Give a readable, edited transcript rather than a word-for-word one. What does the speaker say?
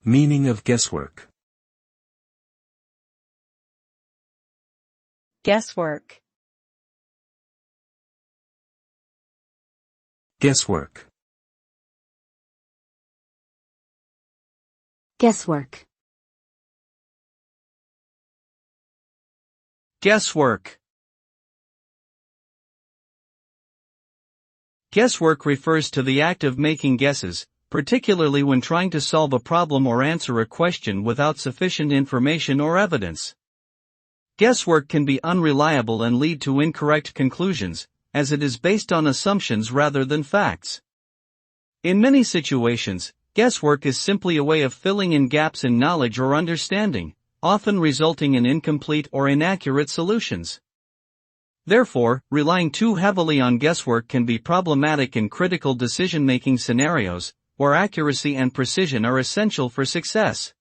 Meaning of guesswork. Guesswork. Guesswork. Guesswork. Guesswork. Guesswork refers to the act of making guesses, particularly when trying to solve a problem or answer a question without sufficient information or evidence. Guesswork can be unreliable and lead to incorrect conclusions, as it is based on assumptions rather than facts. In many situations, guesswork is simply a way of filling in gaps in knowledge or understanding, often resulting in incomplete or inaccurate solutions. Therefore, relying too heavily on guesswork can be problematic in critical decision-making scenarios, where accuracy and precision are essential for success.